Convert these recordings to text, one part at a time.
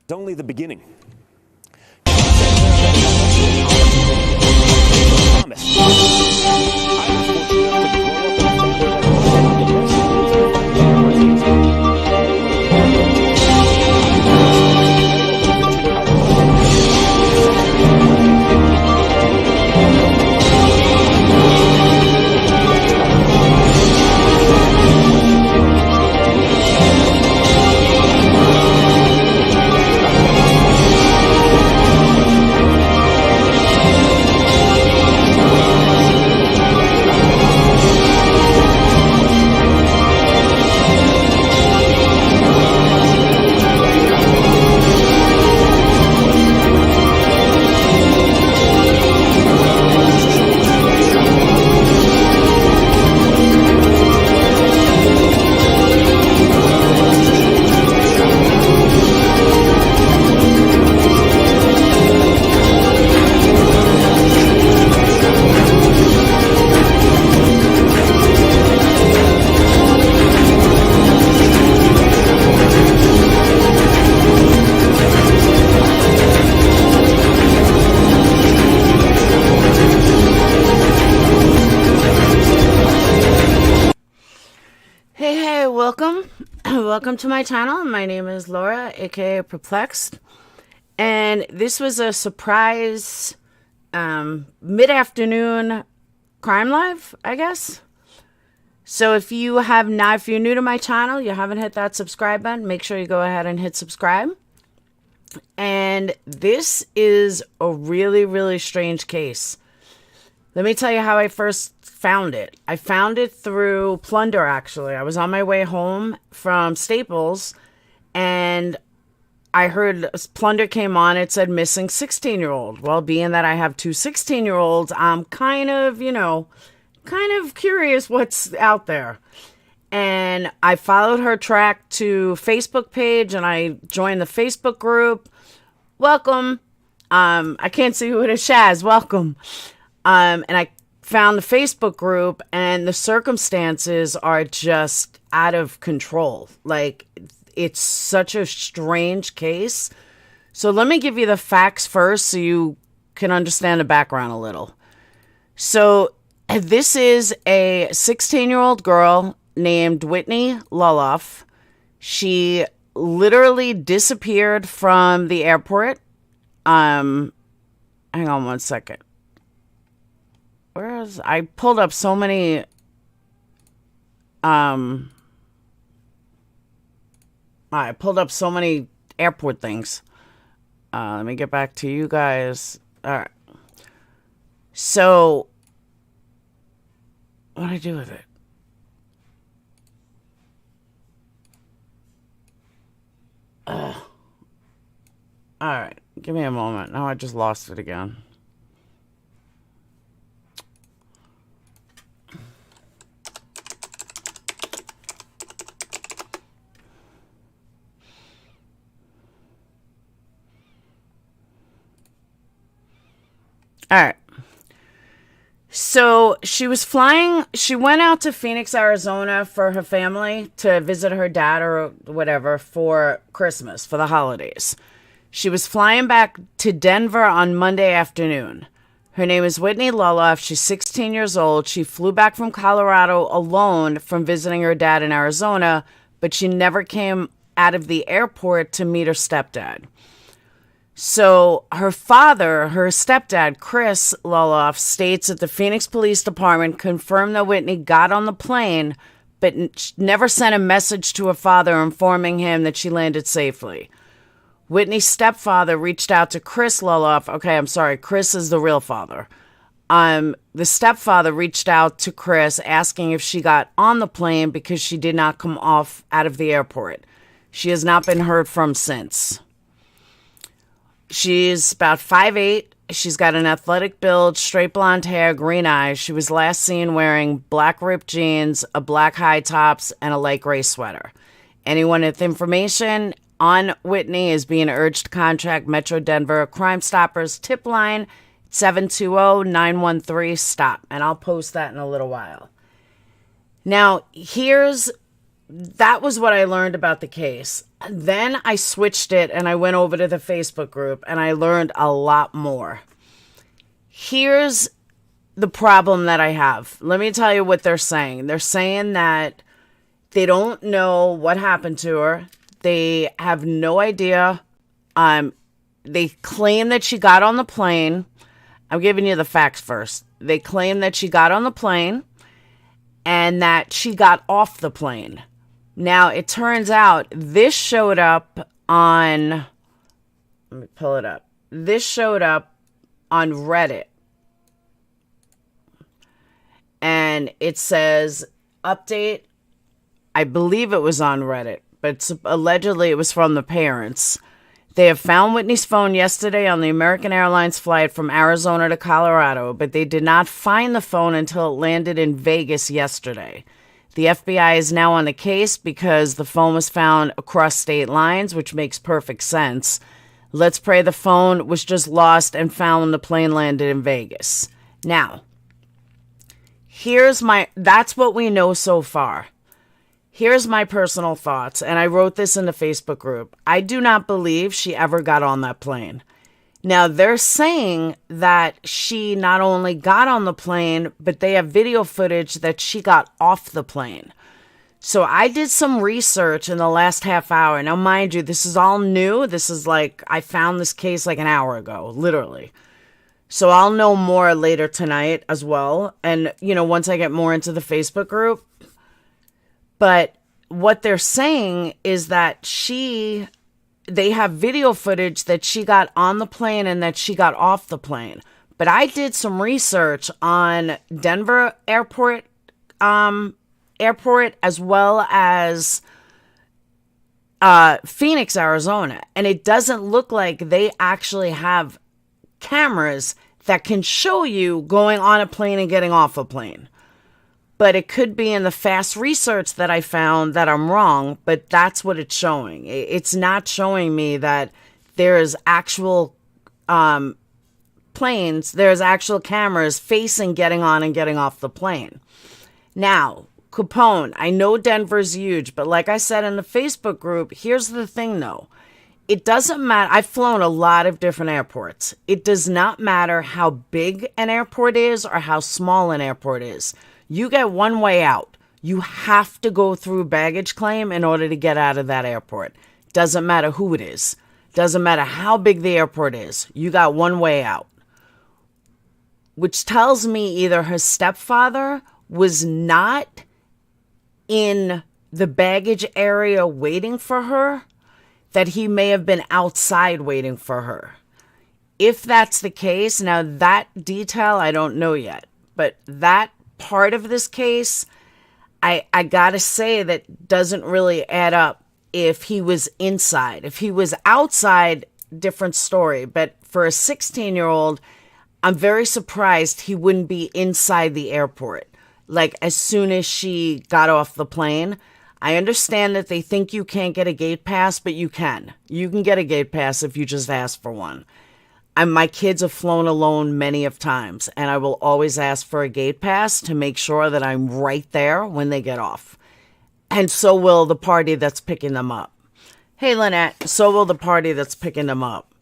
It's only the beginning. Welcome to my channel. My name is Laura, aka Perplexed, and this was a surprise mid-afternoon crime live, I guess. So if you're new to my channel, you haven't hit that subscribe button, make sure you go ahead and hit subscribe. And this is a really, really strange case. Let me tell you how I first found it. I found it through Plunder, actually. I was on my way home from Staples, and I heard Plunder came on. It said missing 16-year-old. Well, being that I have two 16-year-olds, I'm kind of curious what's out there. And I followed her track to Facebook page, and I joined the Facebook group. Welcome. I can't see who it is. Shaz, welcome. And I found the Facebook group, and the circumstances are just out of control. Like, it's such a strange case. So let me give you the facts first so you can understand the background a little. So this is a 16-year-old girl named Whitney Lulloff. She literally disappeared from the airport. Hang on one second. I pulled up so many airport things. Let me get back to you guys. All right. So what do I do with it? All right. Give me a moment. Now I just lost it again. All right. So she went out to Phoenix, Arizona for her family to visit her dad or whatever for Christmas, for the holidays. She was flying back to Denver on Monday afternoon. Her name is Whitney Lulloff. She's 16 years old. She flew back from Colorado alone from visiting her dad in Arizona, but she never came out of the airport to meet her stepdad. So her father, her stepdad, Chris Lulloff, states that the Phoenix Police Department confirmed that Whitney got on the plane, but never sent a message to her father informing him that she landed safely. Whitney's stepfather reached out to Chris Lulloff. Okay, I'm sorry. Chris is the real father. The stepfather reached out to Chris asking if she got on the plane because she did not come off out of the airport. She has not been heard from since. She's about 5'8". She's got an athletic build, straight blonde hair, green eyes. She was last seen wearing black ripped jeans, a black high tops, and a light gray sweater. Anyone with information on Whitney is being urged to contact Metro Denver Crime Stoppers tip line 720-913-STOP. And I'll post that in a little while. Now, here's that was what I learned about the case. Then I switched it and I went over to the Facebook group and I learned a lot more. Here's the problem that I have. Let me tell you what they're saying. They're saying that they don't know what happened to her. They have no idea. They claim that she got on the plane. I'm giving you the facts first. They claim that she got on the plane and that she got off the plane. Now, it turns out this showed up on, let me pull it up. This showed up on Reddit. And it says, update, I believe it was on Reddit, but allegedly it was from the parents. They have found Whitney's phone yesterday on the American Airlines flight from Arizona to Colorado, but they did not find the phone until it landed in Vegas yesterday. The FBI is now on the case because the phone was found across state lines, which makes perfect sense. Let's pray the phone was just lost and found when the plane landed in Vegas. Now, that's what we know so far. Here's my personal thoughts, and I wrote this in the Facebook group. I do not believe she ever got on that plane. Now, they're saying that she not only got on the plane, but they have video footage that she got off the plane. So I did some research in the last half hour. Now, mind you, this is all new. This is I found this case like an hour ago, literally. So I'll know more later tonight as well. And, once I get more into the Facebook group. But what they're saying is that they have video footage that she got on the plane and that she got off the plane. But I did some research on Denver airport as well as Phoenix, Arizona. And it doesn't look like they actually have cameras that can show you going on a plane and getting off a plane. But it could be in the fast research that I found that I'm wrong, but that's what it's showing. It's not showing me that there's actual planes, there's actual cameras facing getting on and getting off the plane. Now, Capone, I know Denver's huge, but like I said in the Facebook group, here's the thing though. It doesn't matter. I've flown a lot of different airports. It does not matter how big an airport is or how small an airport is. You get one way out. You have to go through baggage claim in order to get out of that airport. Doesn't matter who it is. Doesn't matter how big the airport is. You got one way out. Which tells me either her stepfather was not in the baggage area waiting for her, that he may have been outside waiting for her. If that's the case, now that detail I don't know yet, but that part of this case, I gotta say that doesn't really add up if he was inside. If he was outside, different story. But for a 16-year-old, I'm very surprised he wouldn't be inside the airport. As soon as she got off the plane. I understand that they think you can't get a gate pass, but you can. You can get a gate pass if you just ask for one. My kids have flown alone many of times, and I will always ask for a gate pass to make sure that I'm right there when they get off. And so will the party that's picking them up. Hey, Lynette, so will the party that's picking them up.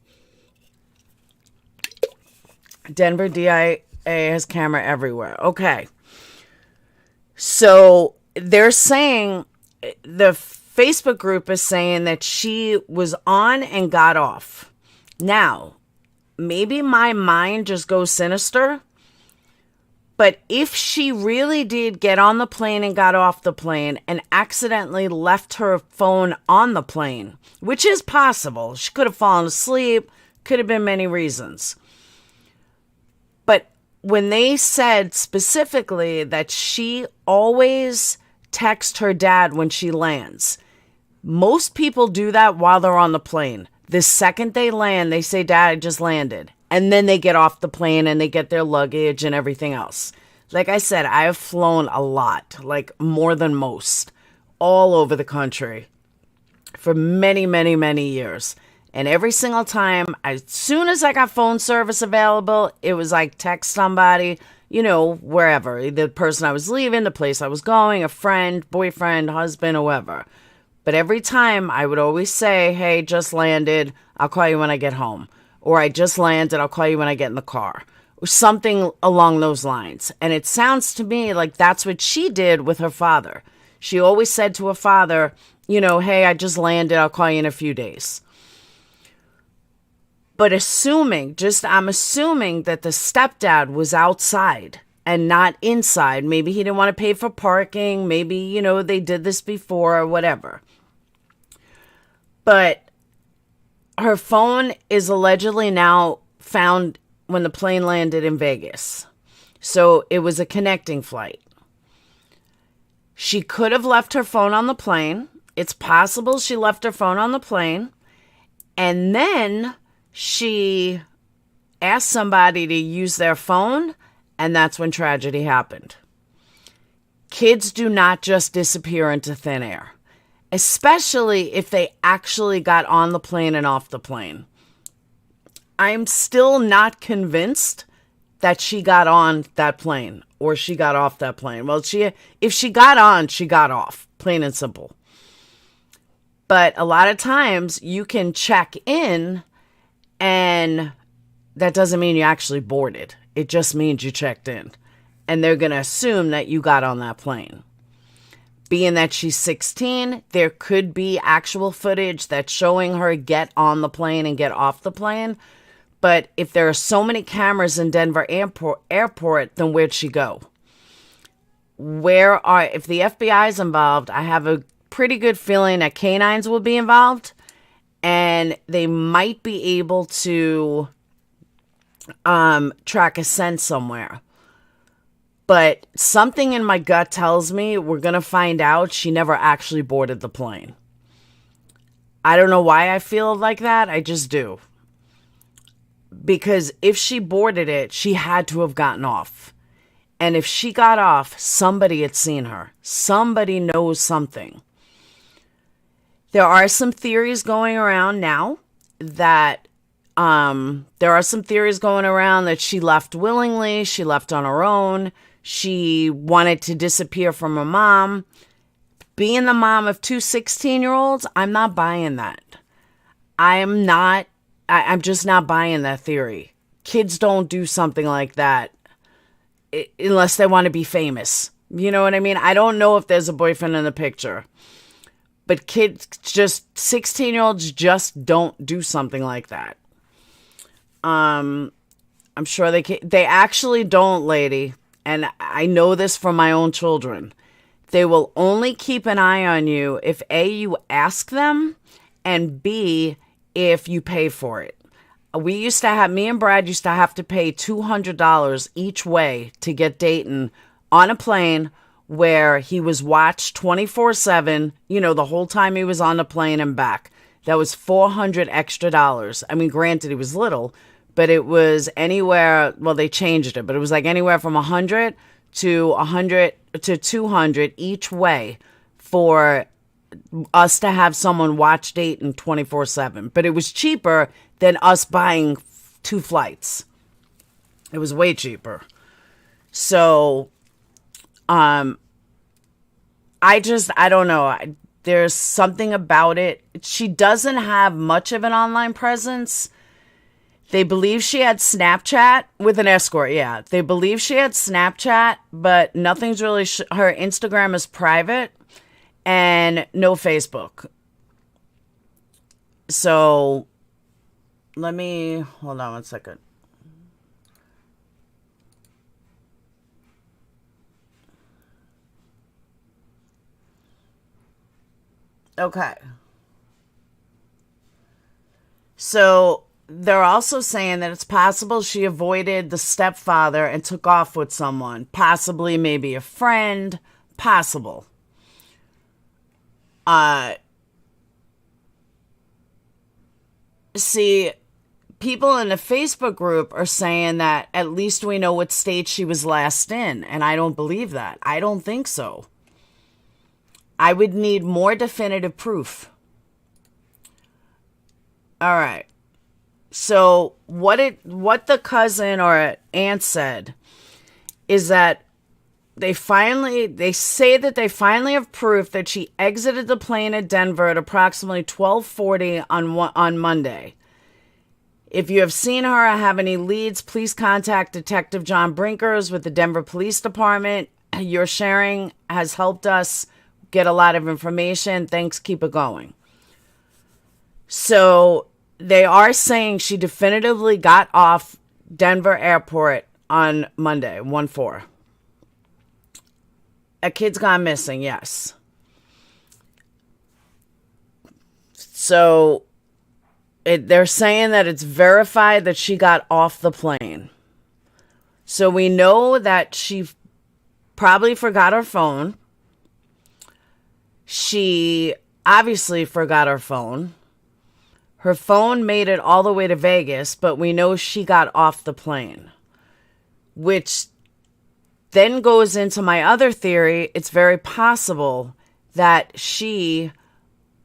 Denver DIA has camera everywhere. Okay. So they're saying, the Facebook group is saying that she was on and got off. Now, maybe my mind just goes sinister, but if she really did get on the plane and got off the plane and accidentally left her phone on the plane, which is possible, she could have fallen asleep, could have been many reasons. But when they said specifically that she always texts her dad when she lands, most people do that while they're on the plane. The second they land, they say, Dad, I just landed. And then they get off the plane and they get their luggage and everything else. Like I said, I have flown a lot, more than most, all over the country for many, many, many years. And every single time, as soon as I got phone service available, it was text somebody, wherever. The person I was leaving, the place I was going, a friend, boyfriend, husband, whoever. But every time I would always say, hey, just landed. I'll call you when I get home. Or I just landed. I'll call you when I get in the car. Or something along those lines. And it sounds to me like that's what she did with her father. She always said to her father, hey, I just landed. I'll call you in a few days. But I'm assuming that the stepdad was outside and not inside. Maybe he didn't want to pay for parking. Maybe, they did this before or whatever. But her phone is allegedly now found when the plane landed in Vegas. So it was a connecting flight. She could have left her phone on the plane. It's possible she left her phone on the plane. And then she asked somebody to use their phone, and that's when tragedy happened. Kids do not just disappear into thin air, especially if they actually got on the plane and off the plane. I'm still not convinced that she got on that plane or she got off that plane. Well, if she got on, she got off, plain and simple. But a lot of times you can check in, and that doesn't mean you actually boarded. It just means you checked in. And they're going to assume that you got on that plane. Being that she's 16, there could be actual footage that's showing her get on the plane and get off the plane. But if there are so many cameras in Denver airport, then where'd she go? If the FBI is involved, I have a pretty good feeling that canines will be involved. And they might be able to track a scent somewhere. But something in my gut tells me we're going to find out she never actually boarded the plane. I don't know why I feel like that. I just do. Because if she boarded it, she had to have gotten off. And if she got off, somebody had seen her. Somebody knows something. There are some theories going around now that she left willingly, she left on her own, she wanted to disappear from her mom. Being the mom of two 16-year-olds, I'm not buying that. I'm just not buying that theory. Kids don't do something like that unless they want to be famous. You know what I mean? I don't know if there's a boyfriend in the picture. But kids, just 16-year-olds just don't do something like that. I'm sure they actually don't, lady. And I know this from my own children. They will only keep an eye on you if A, you ask them, and B, if you pay for it. Me and Brad used to have to pay $200 each way to get Dayton on a plane where he was watched 24/7, the whole time he was on the plane and back. That was $400 extra. I mean, granted, he was little, but it was anywhere, well, they changed it, but it was like anywhere from 100 to 200 each way for us to have someone watch Dayton 24/7. But it was cheaper than us buying 2 flights. It was way cheaper. So, I don't know. There's something about it. She doesn't have much of an online presence. They believe she had Snapchat with an escort. Yeah, they believe she had Snapchat, but nothing's really, her Instagram is private and no Facebook. So hold on one second. Okay. So they're also saying that it's possible she avoided the stepfather and took off with someone. Possibly maybe a friend. Possible. See, people in the Facebook group are saying that at least we know what state she was last in. And I don't believe that. I don't think so. I would need more definitive proof. All right. So what the cousin or aunt said is that they say that they finally have proof that she exited the plane at Denver at approximately 12:40 on Monday. If you have seen her or have any leads, please contact Detective John Brinkers with the Denver Police Department. Your sharing has helped us get a lot of information. Thanks. Keep it going. So they are saying she definitively got off Denver Airport on Monday, 1/4. A kid's gone missing, yes. So they're saying that it's verified that she got off the plane. So we know that she probably forgot her phone. She obviously forgot her phone. Her phone made it all the way to Vegas, but we know she got off the plane. Which then goes into my other theory. It's very possible that she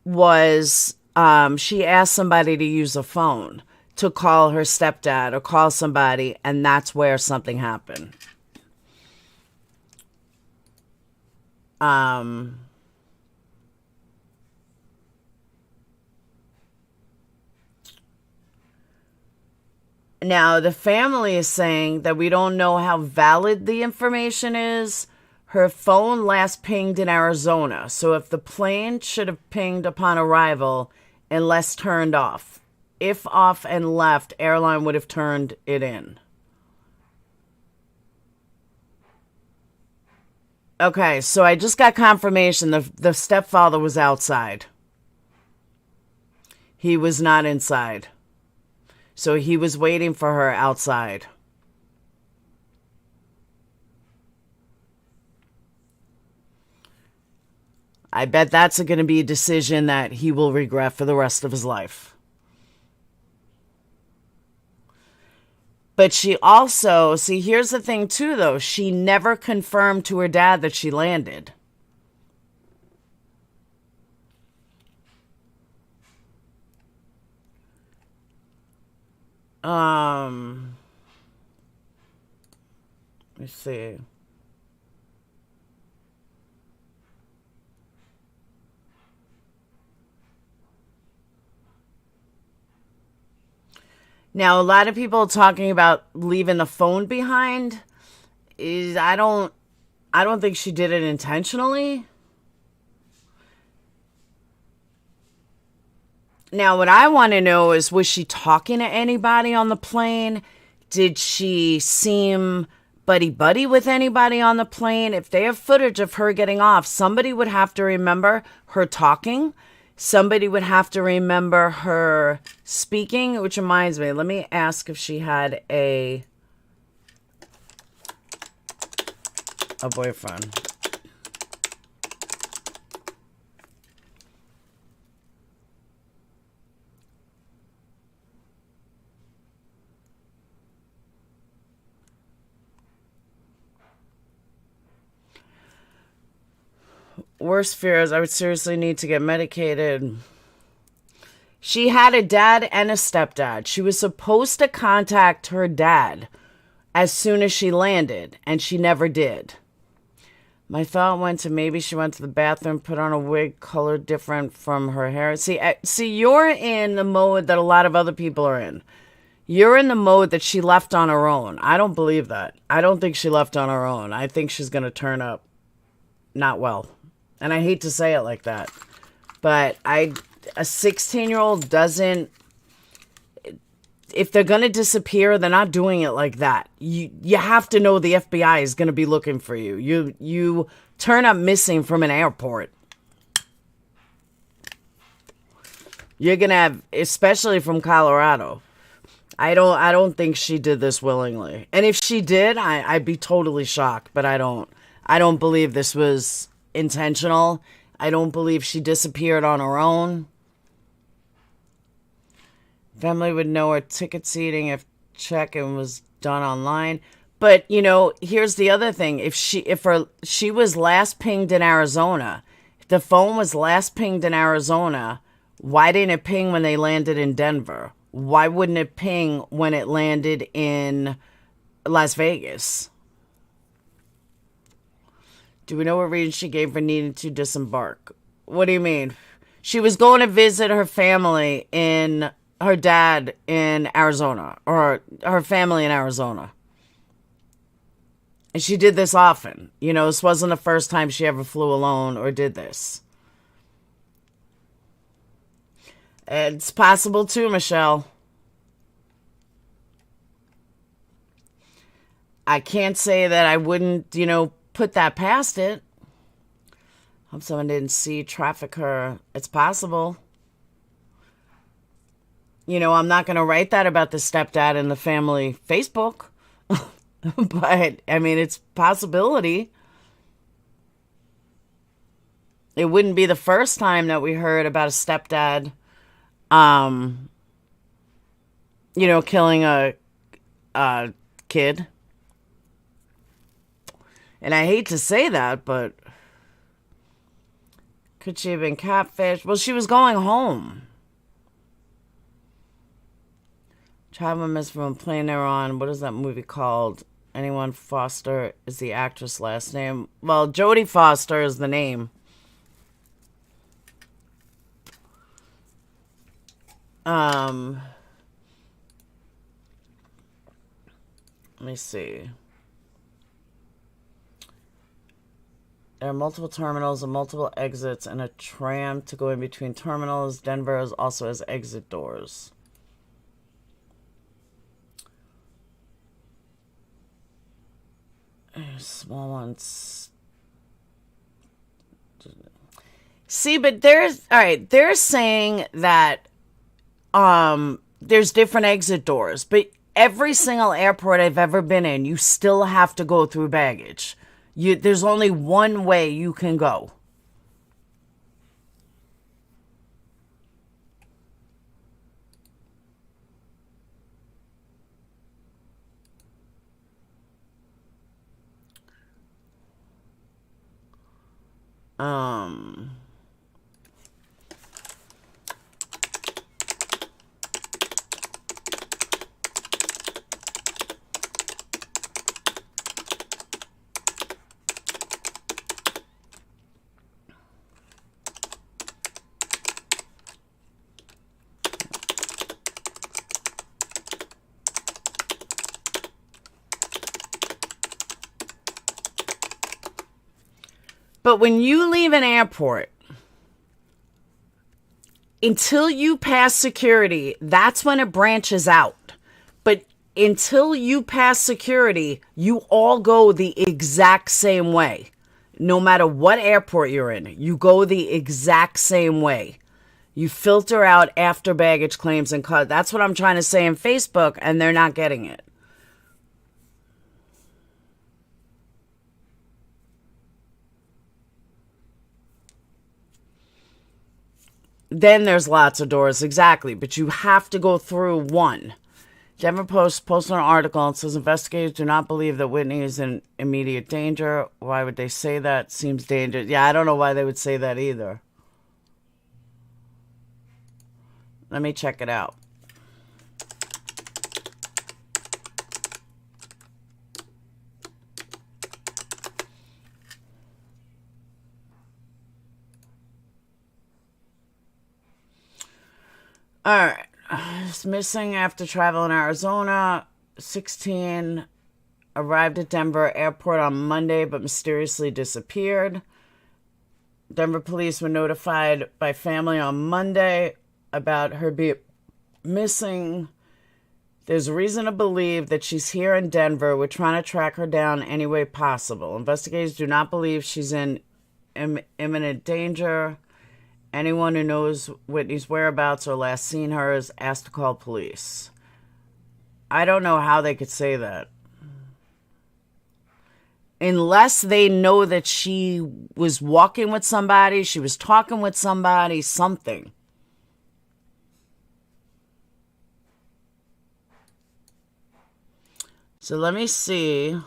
asked somebody to use a phone to call her stepdad or call somebody, and that's where something happened. Now, the family is saying that we don't know how valid the information is. Her phone last pinged in Arizona, so if the plane should have pinged upon arrival unless turned off. If off and left, airline would have turned it in. Okay, so I just got confirmation the stepfather was outside. He was not inside. So he was waiting for her outside. I bet that's going to be a decision that he will regret for the rest of his life. But she also, see, here's the thing too, though. She never confirmed to her dad that she landed. Let me see. Now, a lot of people talking about leaving the phone behind. I don't think she did it intentionally. Now, what I want to know is, was she talking to anybody on the plane? Did she seem buddy-buddy with anybody on the plane? If they have footage of her getting off, somebody would have to remember her talking. Somebody would have to remember her speaking, which reminds me, let me ask if she had a boyfriend. Worst fears, I would seriously need to get medicated. She had a dad and a stepdad. She was supposed to contact her dad as soon as she landed, and she never did. My thought went to maybe she went to the bathroom, put on a wig color different from her hair. See, you're in the mode that a lot of other people are in. You're in the mode that she left on her own. I don't believe that. I don't think she left on her own. I think she's going to turn up not well. And I hate to say it like that, but a 16-year-old doesn't, if they're going to disappear, they're not doing it like that. You have to know the FBI is going to be looking for you. You turn up missing from an airport. You're going to have, especially from Colorado. I don't think she did this willingly. And if she did, I'd be totally shocked, but I don't believe this was intentional. I don't believe she disappeared on her own. Family would know her ticket seating if check-in was done online. But, here's the other thing. If she was last pinged in Arizona, if the phone was last pinged in Arizona, why didn't it ping when they landed in Denver? Why wouldn't it ping when it landed in Las Vegas? Do we know what reason she gave for needing to disembark? What do you mean? She was going to visit her family her dad in Arizona, or her family in Arizona. And she did this often. This wasn't the first time she ever flew alone or did this. It's possible too, Michelle. I can't say that I wouldn't, put that past it. Hope someone didn't traffic her. It's possible. I'm not going to write that about the stepdad in the family Facebook. But, it's a possibility. It wouldn't be the first time that we heard about a stepdad, killing a kid. And I hate to say that, but could she have been catfished? Well, she was going home. Traveling Miss from a plane they're on. What is that movie called? Anyone Foster is the actress' last name. Well, Jodie Foster is the name. Let me see. There are multiple terminals and multiple exits, and a tram to go in between terminals. Denver also has exit doors. Small ones. See, but they're saying that there's different exit doors, but every single airport I've ever been in, you still have to go through baggage. There's only one way you can go. But when you leave an airport, until you pass security, that's when it branches out. But until you pass security, you all go the exact same way. No matter what airport you're in, you go the exact same way. You filter out after baggage claims and cut. That's what I'm trying to say in Facebook, and they're not getting it. Then there's lots of doors, exactly, but you have to go through one. Denver Post posted an article and says investigators do not believe that Whitney is in immediate danger. Why would they say that? Seems dangerous. Yeah, I don't know why they would say that either. Let me check it out. All right. It's missing after travel in Arizona. 16 arrived at Denver airport on Monday but mysteriously disappeared. Denver police were notified by family on Monday about her being missing. There's reason to believe that she's here in Denver. We're trying to track her down any way possible. Investigators do not believe she's in imminent danger. Anyone who knows Whitney's whereabouts or last seen her is asked to call police. I don't know how they could say that. Unless they know that she was walking with somebody, she was talking with somebody, something. So let me see.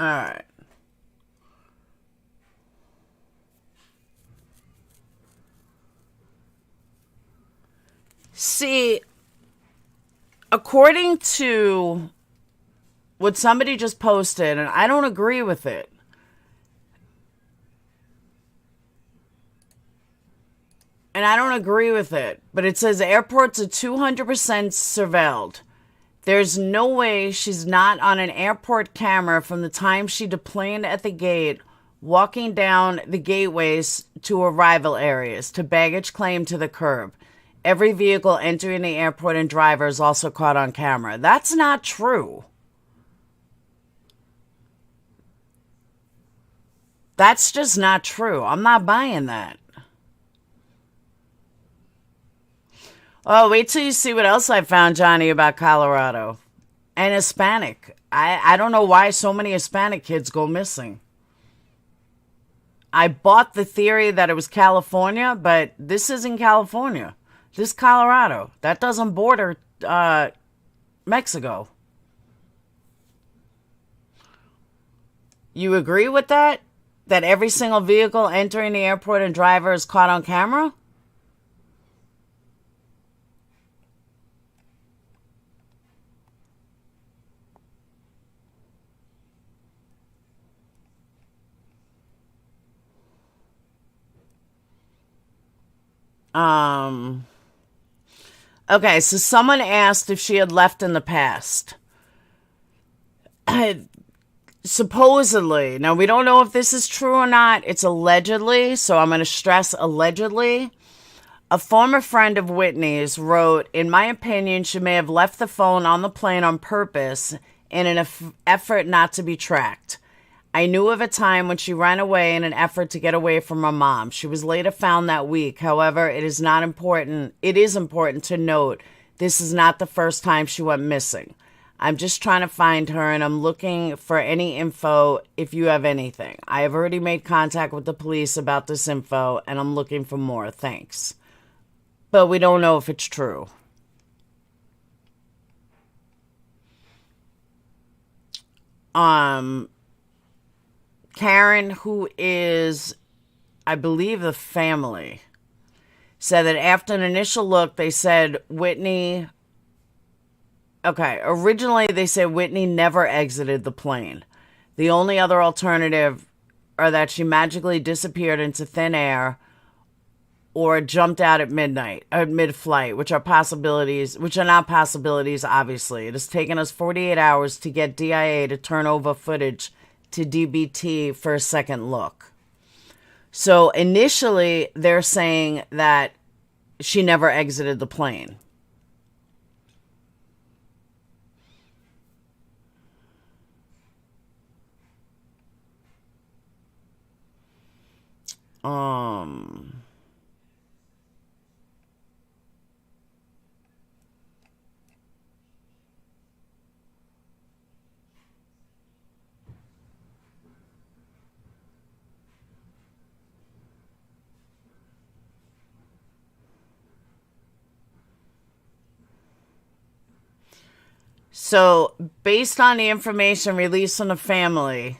All right. See, according to what somebody just posted, and I don't agree with it. But it says airports are 200% surveilled. There's no way she's not on an airport camera from the time she deplaned at the gate, walking down the gateways to arrival areas, to baggage claim to the curb. Every vehicle entering the airport and driver is also caught on camera. That's not true. That's just not true. I'm not buying that. Oh, wait till you see what else I found, Johnny, about Colorado. And Hispanic. I don't know why so many Hispanic kids go missing. I bought the theory that it was California, but this isn't California. This is Colorado. That doesn't border Mexico. You agree with that? That every single vehicle entering the airport and driver is caught on camera? Okay, so someone asked if she had left in the past. Supposedly. Now, we don't know if this is true or not. It's allegedly, so I'm going to stress allegedly. A former friend of Whitney's wrote, "In my opinion, she may have left the phone on the plane on purpose in an effort not to be tracked. I knew of a time when she ran away in an effort to get away from her mom. She was later found that week. However, it is important to note this is not the first time she went missing. I'm just trying to find her, and I'm looking for any info if you have anything. I have already made contact with the police about this info, and I'm looking for more. Thanks." But we don't know if it's true. Karen, who is, I believe, the family, said that after an initial look, they said Whitney... Okay, originally they said Whitney never exited the plane. The only other alternative are that she magically disappeared into thin air or jumped out at mid-flight, which are not possibilities, obviously. It has taken us 48 hours to get DIA to turn over footage to DBT for a second look. So initially, they're saying that she never exited the plane. So, based on the information released from the family,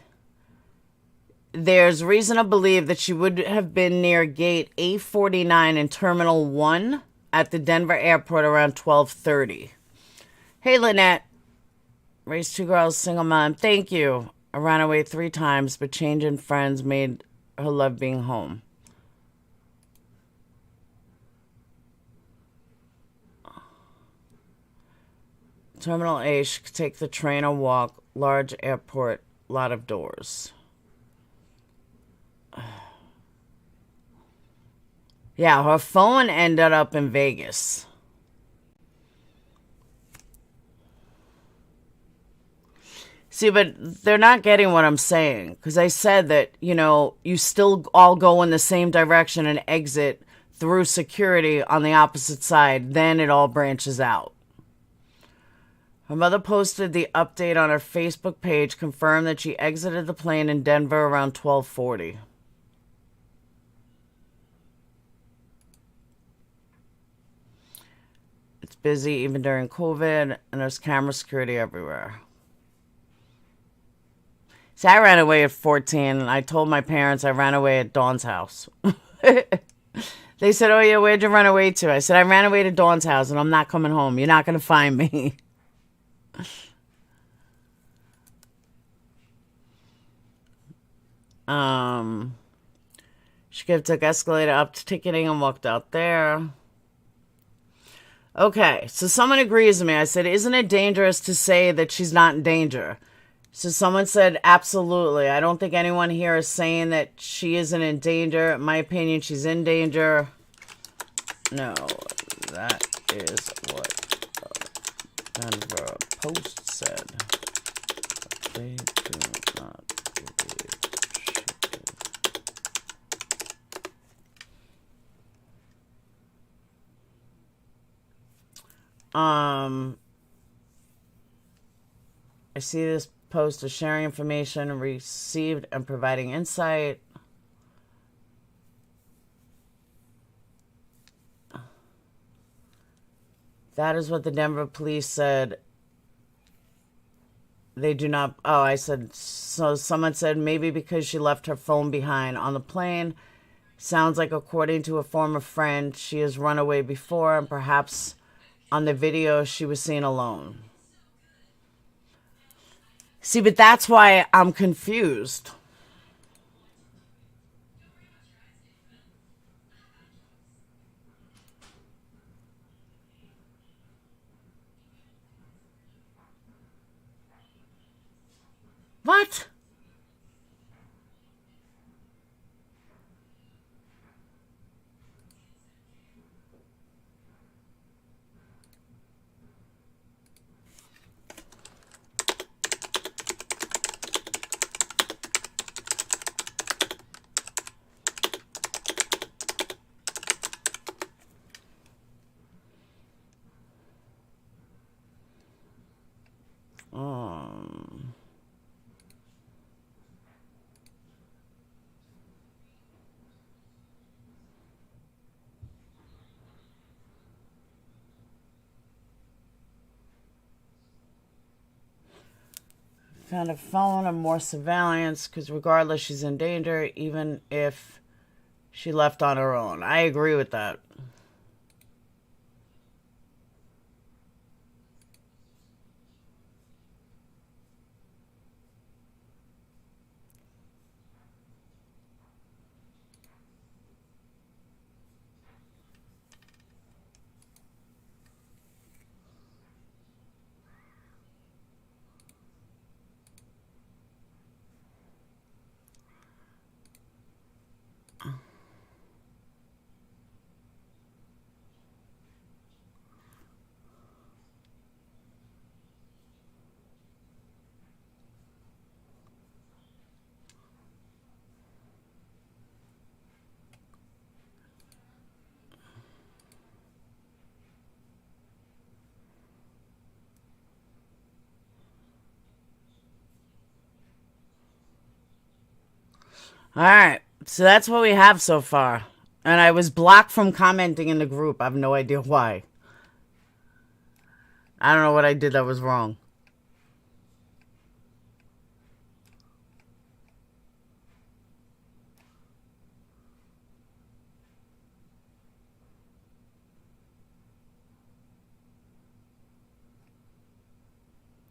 there's reason to believe that she would have been near gate A49 in Terminal 1 at the Denver airport around 12:30. Hey, Lynette. Raised 2 girls, single mom. Thank you. I ran away 3 times, but changing friends made her love being home. Terminal A, she could take the train or walk. Large airport, lot of doors. Yeah, her phone ended up in Vegas. See, but they're not getting what I'm saying. Because I said that, you still all go in the same direction and exit through security on the opposite side. Then it all branches out. Her mother posted the update on her Facebook page, confirmed that she exited the plane in Denver around 12:40. It's busy even during COVID, and there's camera security everywhere. See, I ran away at 14, and I told my parents I ran away at Dawn's house. They said, "Oh, yeah, where'd you run away to?" I said, "I ran away to Dawn's house, and I'm not coming home. You're not going to find me." She took escalator up to ticketing and walked out there. Okay, so someone agrees with me. I said, "Isn't it dangerous to say that she's not in danger?" So someone said, "Absolutely. I don't think anyone here is saying that she isn't in danger. In my opinion, she's in danger." No, that is what Denver Post said. They do not believe I see this post as sharing information received and providing insight. That is what the Denver police said. They do not. Oh, I said, so someone said maybe because she left her phone behind on the plane. Sounds like, according to a former friend, she has run away before, and perhaps on the video she was seen alone. See, but that's why I'm confused. What? Found a phone and more surveillance, because regardless, she's in danger, even if she left on her own. I agree with that. All right, so that's what we have so far. And I was blocked from commenting in the group. I have no idea why. I don't know what I did that was wrong.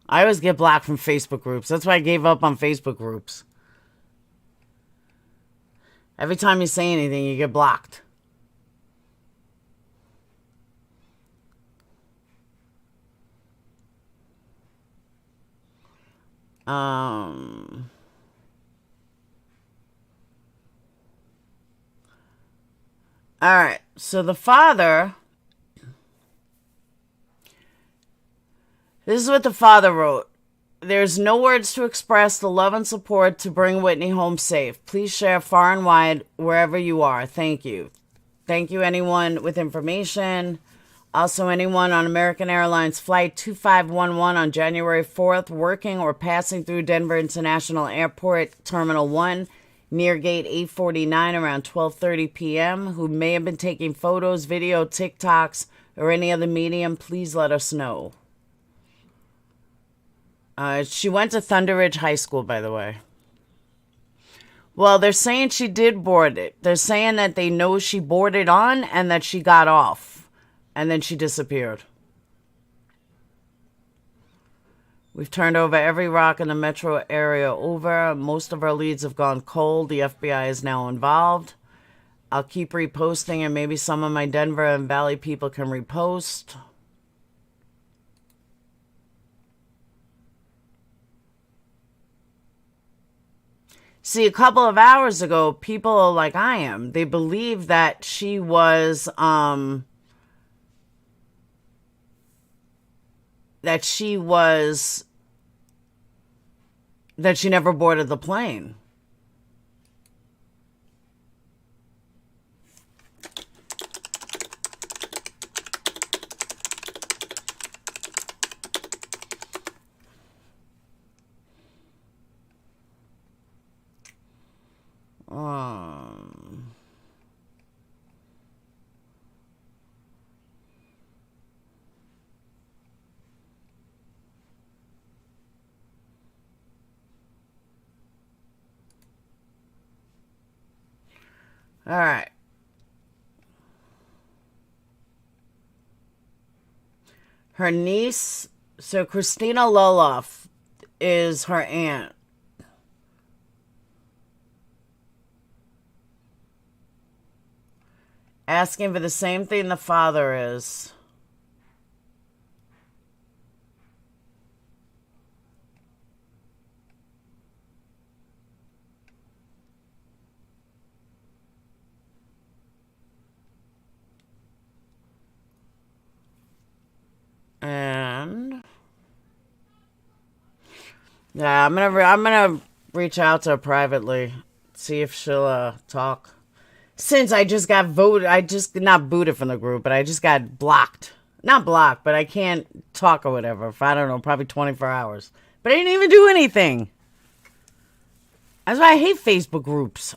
I always get blocked from Facebook groups. That's why I gave up on Facebook groups. Every time you say anything, you get blocked. All right, so the father... This is what the father wrote. There's no words to express the love and support to bring Whitney home safe. Please share far and wide wherever you are. Thank you. Thank you, anyone with information. Also, anyone on American Airlines Flight 2511 on January 4th working or passing through Denver International Airport Terminal 1 near gate 849 around 12:30 p.m. who may have been taking photos, video, TikToks, or any other medium, please let us know. She went to Thunder Ridge High School, by the way. Well, they're saying she did board it. They're saying that they know she boarded on and that she got off. And then she disappeared. We've turned over every rock in the metro area over. Most of our leads have gone cold. The FBI is now involved. I'll keep reposting, and maybe some of my Denver and Valley people can repost. See, a couple of hours ago, people like I am, they believe that she was, that she never boarded the plane. All right. Her niece, so Christina Lulloff is her aunt. Asking for the same thing the father is. And yeah, I'm gonna reach out to her privately, see if she'll talk. Since I just got voted, I just not booted from the group, but I just got blocked. Not blocked, but I can't talk or whatever for, I don't know, probably 24 hours. But I didn't even do anything. That's why I hate Facebook groups.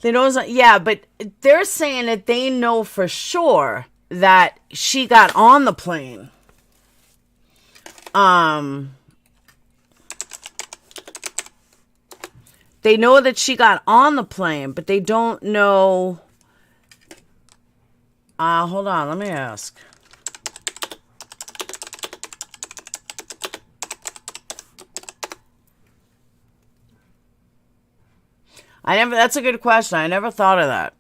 They know, yeah, but they're saying that they know for sure that she got on the plane. They know that she got on the plane, but they don't know. Hold on, let me ask. That's a good question. I never thought of that.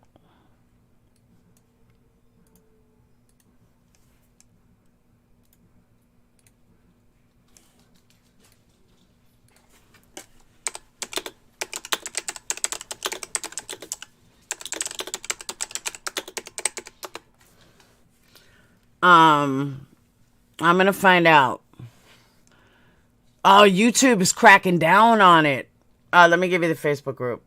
I'm gonna find out. Oh, YouTube is cracking down on it. Let me give you the Facebook group.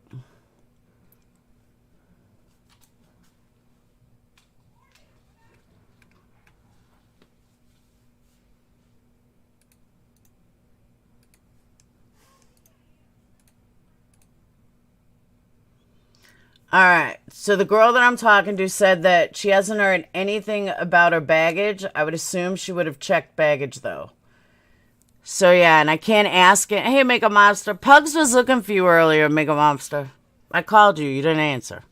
All right. So the girl that I'm talking to said that she hasn't heard anything about her baggage. I would assume she would have checked baggage, though. So, yeah, and I can't ask it. Hey, Mega Monster. Pugs was looking for you earlier, Mega Monster. I called you. You didn't answer.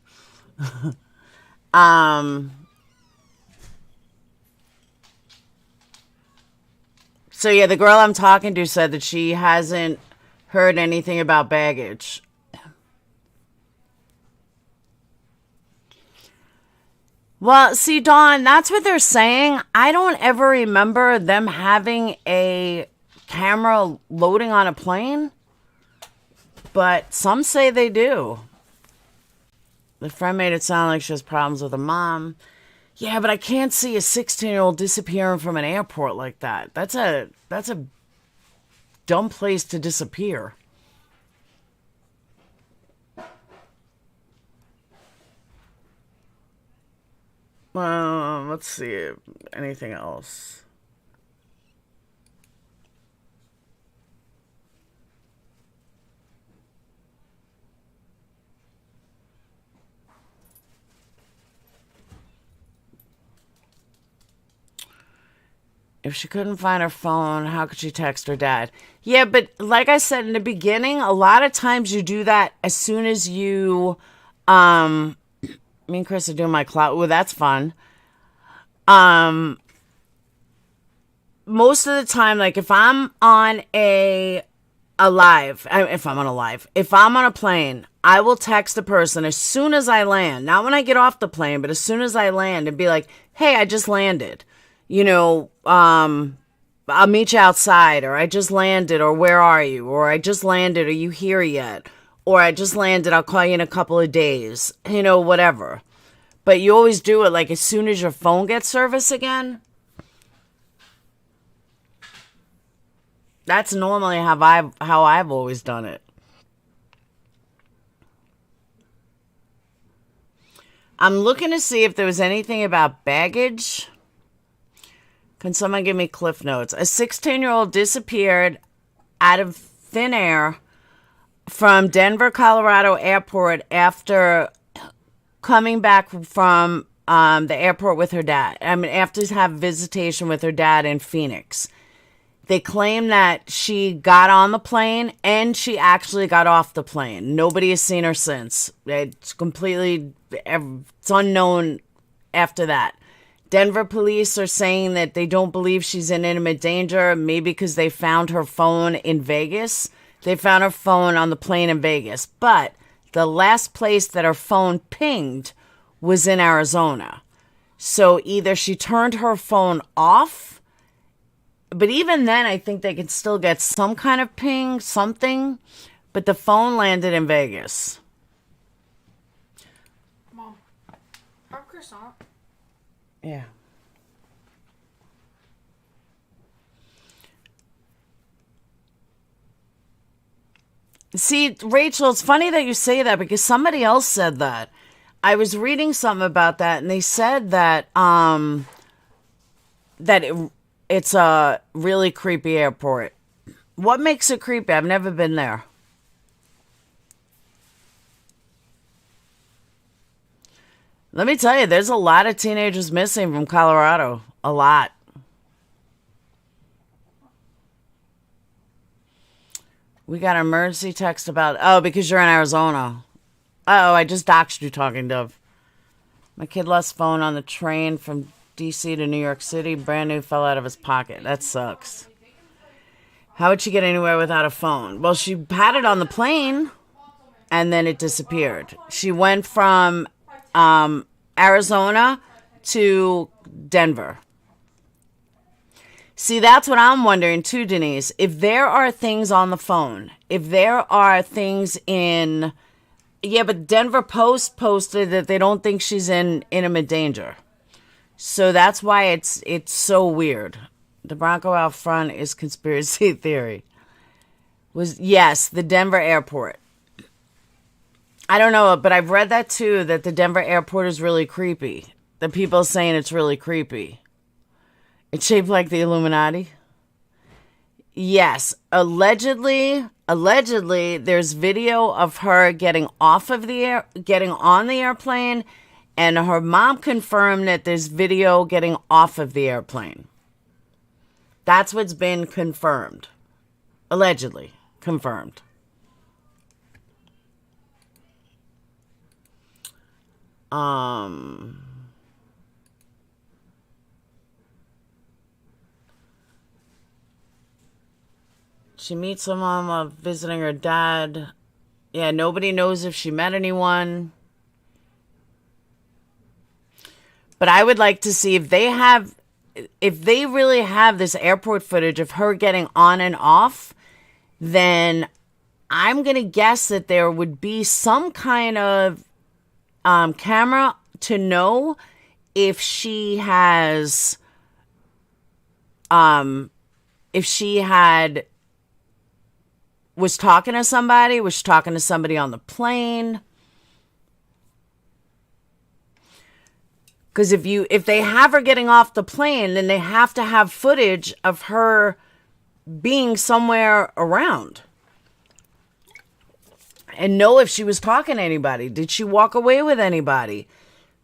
So, yeah, the girl I'm talking to said that she hasn't heard anything about baggage. Well, see, Dawn, that's what they're saying. I don't ever remember them having a camera loading on a plane, but some say they do. The friend made it sound like she has problems with her mom. Yeah, but I can't see a 16-year-old disappearing from an airport like that. That's a dumb place to disappear. Let's see. Anything else? If she couldn't find her phone, how could she text her dad? Yeah, but like I said in the beginning, a lot of times you do that as soon as you, me and Chris are doing my cloud. Well, that's fun. Most of the time, like if I'm on if I'm on a plane, I will text the person as soon as I land. Not when I get off the plane, but as soon as I land and be like, hey, I just landed. I'll meet you outside, or I just landed, or where are you? Or I just landed, are you here yet? Or I just landed, I'll call you in a couple of days. Whatever. But you always do it like as soon as your phone gets service again. That's normally how I've always done it. I'm looking to see if there was anything about baggage. Can someone give me Cliff Notes? A 16-year-old disappeared out of thin air from Denver, Colorado airport after coming back from the airport with her dad. After have visitation with her dad in Phoenix. They claim that she got on the plane and she actually got off the plane. Nobody has seen her since. It's unknown after that. Denver police are saying that they don't believe she's in imminent danger, maybe because they found her phone in Vegas. They found her phone on the plane in Vegas. But the last place that her phone pinged was in Arizona. So either she turned her phone off, but even then I think they could still get some kind of ping, something. But the phone landed in Vegas. Mom, our croissant. Yeah. See, Rachel, it's funny that you say that because somebody else said that. I was reading something about that, and they said that it's a really creepy airport. What makes it creepy? I've never been there. Let me tell you, there's a lot of teenagers missing from Colorado. A lot. We got an emergency text about, because you're in Arizona. Uh-oh, I just doxed you talking, Dove. My kid lost phone on the train from D.C. to New York City. Brand new, fell out of his pocket. That sucks. How would she get anywhere without a phone? Well, she had it on the plane, and then it disappeared. She went from Arizona to Denver. See, that's what I'm wondering too, Denise. If there are things on the phone, if there are things in... Yeah, but Denver Post posted that they don't think she's in imminent danger. So that's why it's so weird. The Bronco out front is conspiracy theory. Yes, the Denver airport. I don't know, but I've read that too, that the Denver airport is really creepy. The people saying it's really creepy. It's shaped like the Illuminati. Yes, allegedly, there's video of her getting on the airplane, and her mom confirmed that there's video getting off of the airplane. That's what's been confirmed. Allegedly confirmed. She meets someone while visiting her dad. Yeah, nobody knows if she met anyone. But I would like to see if they really have this airport footage of her getting on and off, then I'm going to guess that there would be some kind of camera to know if she had was talking to somebody on the plane. Because if they have her getting off the plane, then they have to have footage of her being somewhere around. And know if she was talking to anybody. Did she walk away with anybody?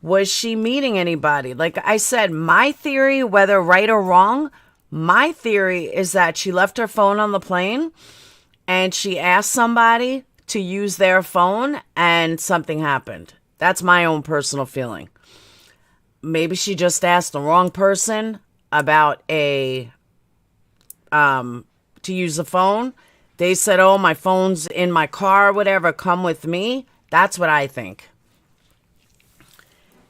Was she meeting anybody? Like I said, my theory, whether right or wrong, My theory is that she left her phone on the plane and she asked somebody to use their phone and something happened. That's my own personal feeling. Maybe she just asked the wrong person about to use the phone. They said, oh, my phone's in my car, whatever, come with me. That's what I think.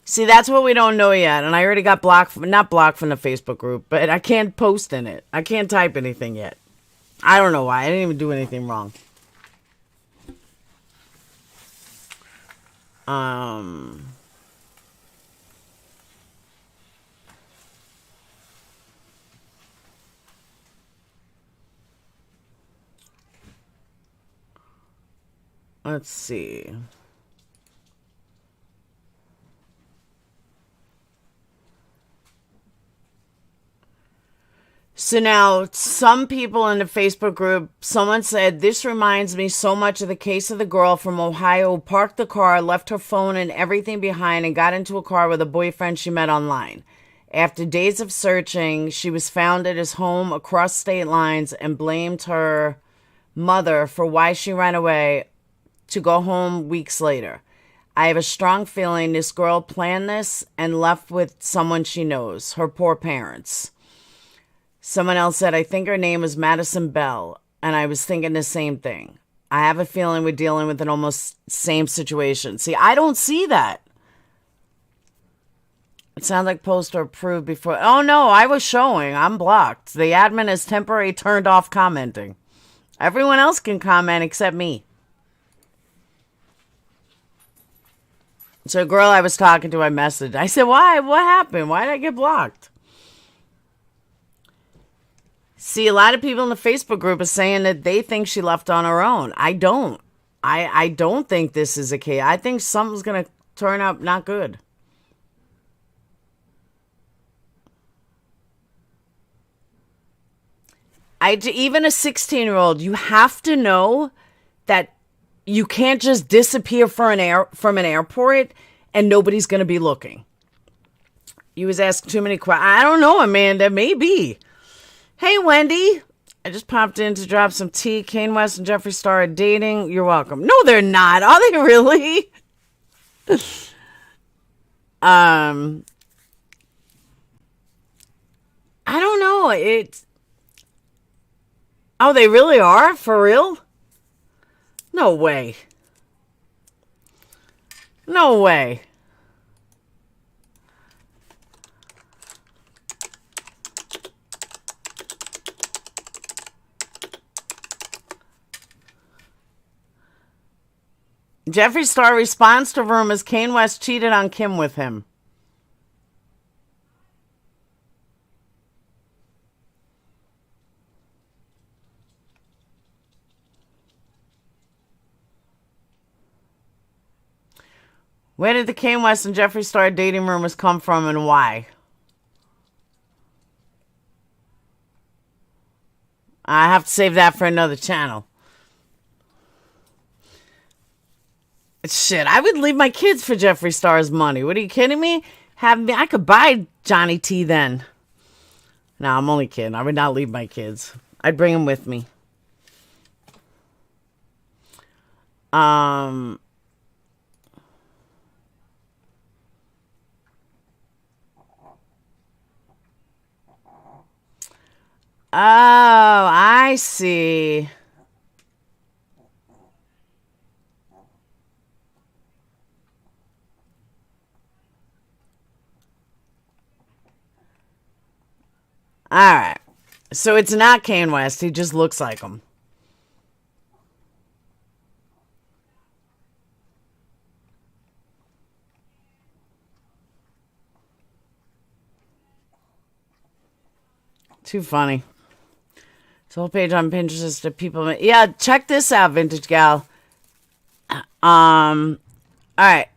See, that's what we don't know yet. And I already got blocked, not blocked from the Facebook group, but I can't post in it. I can't type anything yet. I don't know why. I didn't even do anything wrong. Let's see. So now, some people in the Facebook group, someone said, this reminds me so much of the case of the girl from Ohio who parked the car, left her phone and everything behind, and got into a car with a boyfriend she met online. After days of searching, she was found at his home across state lines and blamed her mother for why she ran away to go home weeks later. I have a strong feeling this girl planned this and left with someone she knows, her poor parents. Someone else said, I think her name was Madison Bell, and I was thinking the same thing. I have a feeling we're dealing with an almost same situation. See, I don't see that. It sounds like post or approved before. Oh, no, I was showing. I'm blocked. The admin is temporarily turned off commenting. Everyone else can comment except me. So a girl I was talking to, I messaged. I said, why? What happened? Why did I get blocked? See, a lot of people in the Facebook group are saying that they think she left on her own. I don't. I don't think this is a case. I think something's going to turn up not good. Even a 16-year-old, you have to know that you can't just disappear from an airport and nobody's going to be looking. You was asking too many questions. I don't know, Amanda. Maybe. Hey, Wendy. I just popped in to drop some tea. Kane West and Jeffree Star are dating. You're welcome. No, they're not. Are they really? I don't know. Oh, they really are? For real? No way. No way. Jeffree Star responds to rumors Kane West cheated on Kim with him. Where did the Kane West and Jeffree Star dating rumors come from and why? I have to save that for another channel. Shit, I would leave my kids for Jeffree Star's money. What, are you kidding me? I could buy Johnny T then. No, I'm only kidding. I would not leave my kids. I'd bring them with me. Oh, I see. All right. So it's not Kane West. He just looks like him. Too funny. This whole page on Pinterest to people. Yeah, check this out, Vintage Gal. All right.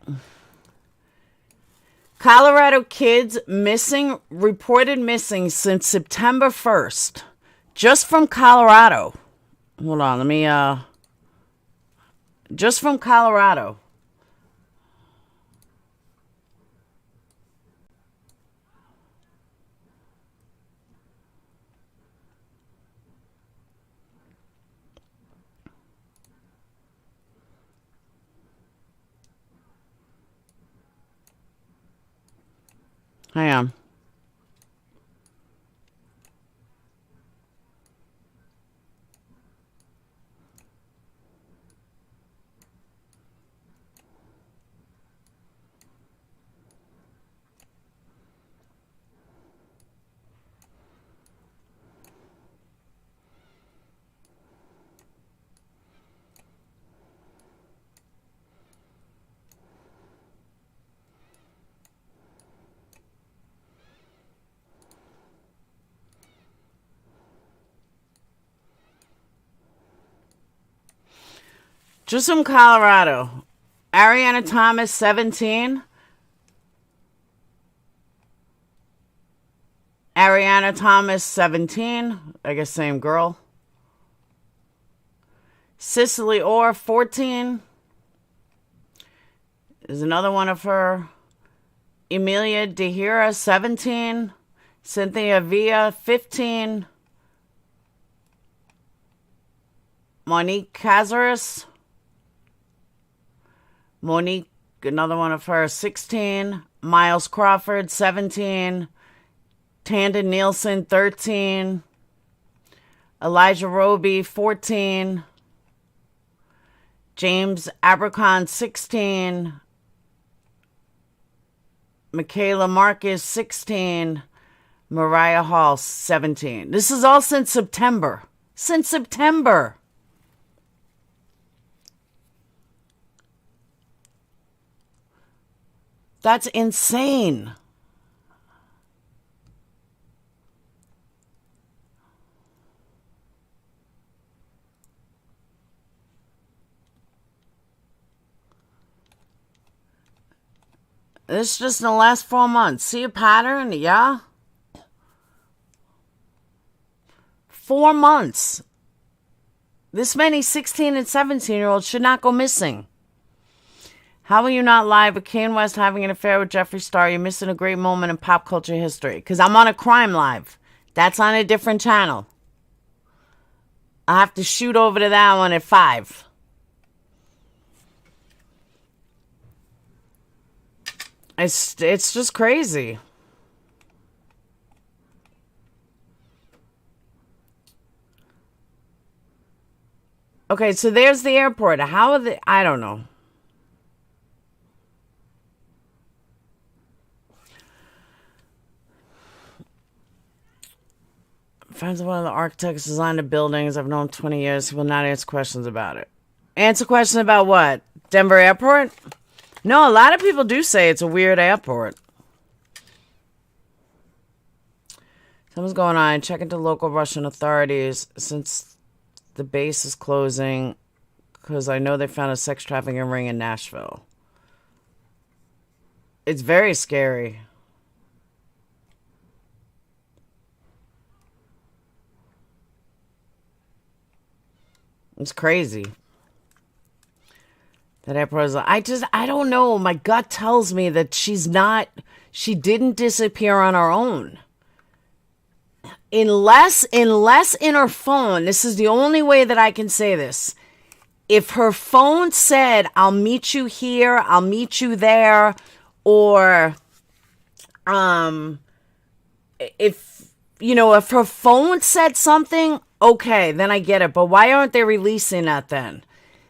Colorado kids reported missing since September 1st. Just from Colorado. Hold on, let me, just from Colorado. Hang on. Just from Colorado. Ariana Thomas, 17. Ariana Thomas, 17. I guess same girl. Cicely Orr, 14. There's another one of her. Emilia DeHira, 17. Cynthia Villa, 15. Monique Cazares. Monique, another one of her, 16. Miles Crawford, 17. Tanda Nielsen, 13. Elijah Roby, 14. James Abercon, 16. Michaela Marcus, 16. Mariah Hall, 17. This is all since September. Since September. That's insane. This is just in the last 4 months. See a pattern? Yeah. 4 months. This many 16 and 17-year-olds should not go missing. How are you not live with Kanye West having an affair with Jeffree Star? You're missing a great moment in pop culture history. Because I'm on a crime live. That's on a different channel. I have to shoot over to that one at 5. It's just crazy. Okay, so there's the airport. How are they? I don't know. Friends of one of the architects designed the buildings I've known 20 years. He will not answer questions about it. Answer questions about what? Denver airport? No, a lot of people do say it's a weird airport. Something's going on. Check into local Russian authorities since the base is closing because I know they found a sex trafficking ring in Nashville. It's very scary. It's crazy. That airport is, I don't know. My gut tells me that she didn't disappear on her own. Unless in her phone, this is the only way that I can say this. If her phone said, I'll meet you here, I'll meet you there, or if her phone said something, okay, then I get it. But why aren't they releasing that then?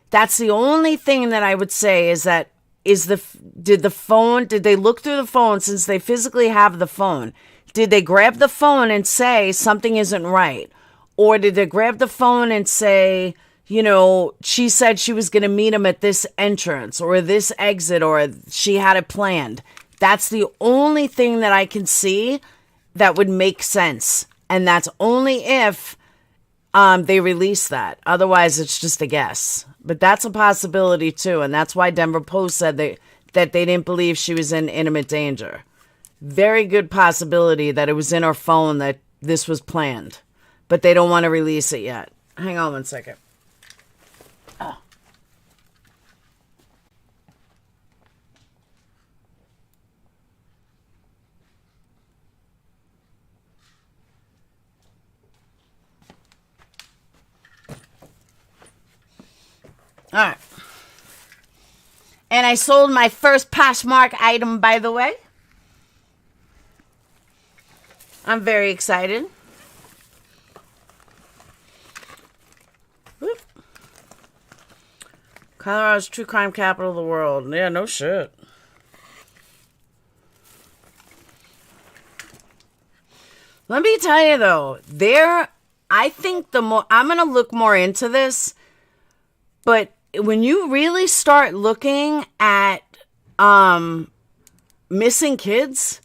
That's the only thing that I would say is that did they look through the phone since they physically have the phone? Did they grab the phone and say something isn't right? Or did they grab the phone and say, she said she was going to meet him at this entrance or this exit or she had it planned? That's the only thing that I can see that would make sense. And that's only if they release that. Otherwise, it's just a guess. But that's a possibility, too. And that's why Denver Post said that they didn't believe she was in imminent danger. Very good possibility that it was in her phone that this was planned. But they don't want to release it yet. Hang on one second. Oh. All right. And I sold my first Poshmark item, by the way. I'm very excited. Whoop. Colorado's true crime capital of the world. Yeah, no shit. Let me tell you though, I think the more, I'm going to look more into this, but when you really start looking at missing kids,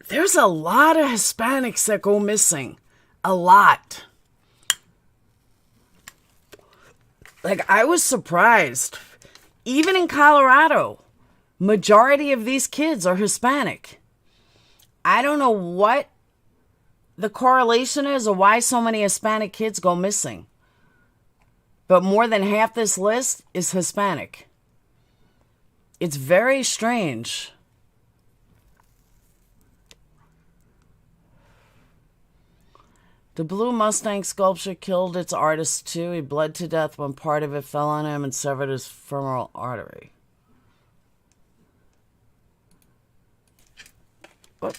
there's a lot of Hispanics that go missing. A lot. Like, I was surprised. Even in Colorado, majority of these kids are Hispanic. I don't know what the correlation is or why so many Hispanic kids go missing. But more than half this list is Hispanic. It's very strange. The blue Mustang sculpture killed its artist too. He bled to death when part of it fell on him and severed his femoral artery. Oh.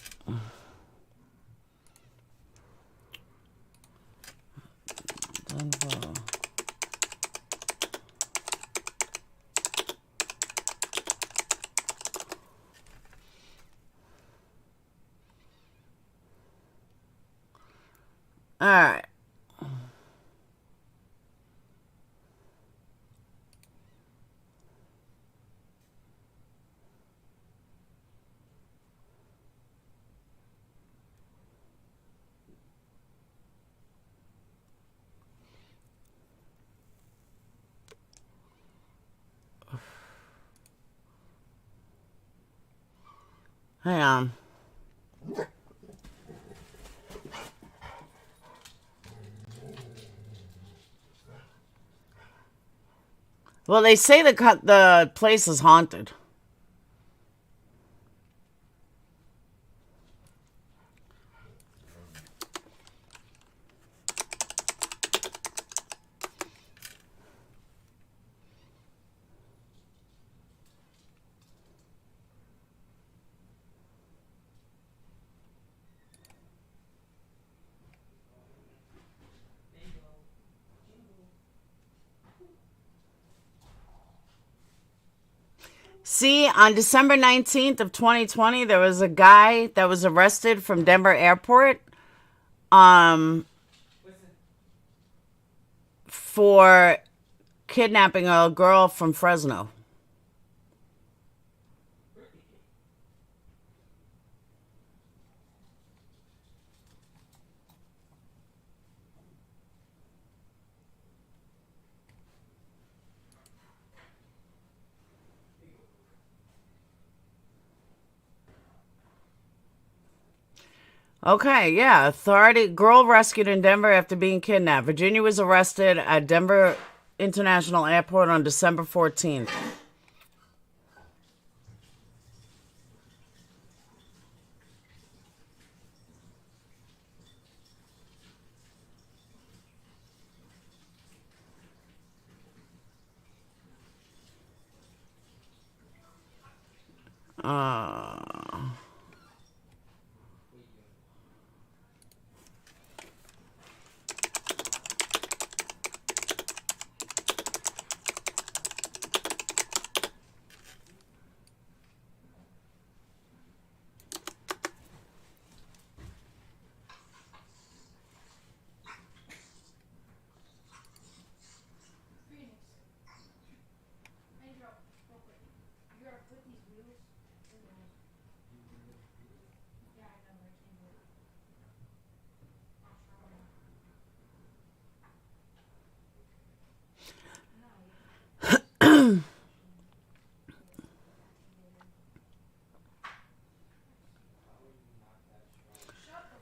All right. Hang on. Well, they say the place is haunted. See, on December 19th of 2020, there was a guy that was arrested from Denver airport for kidnapping a girl from Fresno. Okay, yeah. Girl rescued in Denver after being kidnapped. Virginia was arrested at Denver International Airport on December 14th.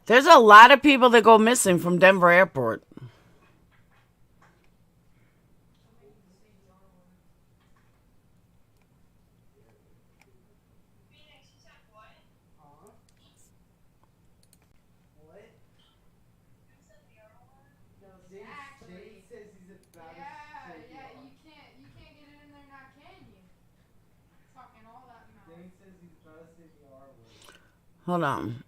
There's a lot of people that go missing from Denver airport. Hold on.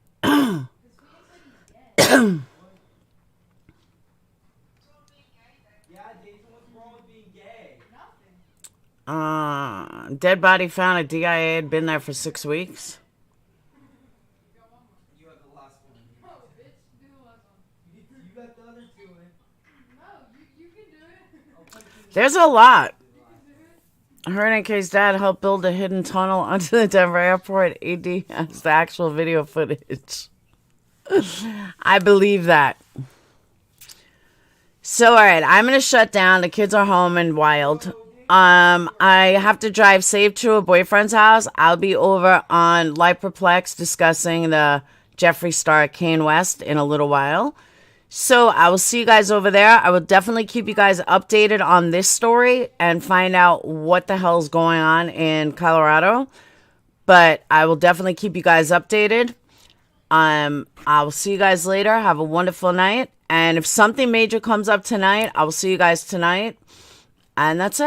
Dead body found at DIA, had been there for 6 weeks. You have the last one. No, bitch, do the last one. You got the other two in. No, you can do it. There's a lot. Hurricane K's dad helped build a hidden tunnel under the Denver airport. AD has the actual video footage. I believe that. So, all right, I'm going to shut down. The kids are home and wild. I have to drive safe to a boyfriend's house. I'll be over on Light Perplex discussing the Jeffree Star Kane West in a little while. So I will see you guys over there. I will definitely keep you guys updated on this story and find out what the hell's going on in Colorado. But I will definitely keep you guys updated. I will see you guys later. Have a wonderful night. And if something major comes up tonight, I will see you guys tonight. And that's it.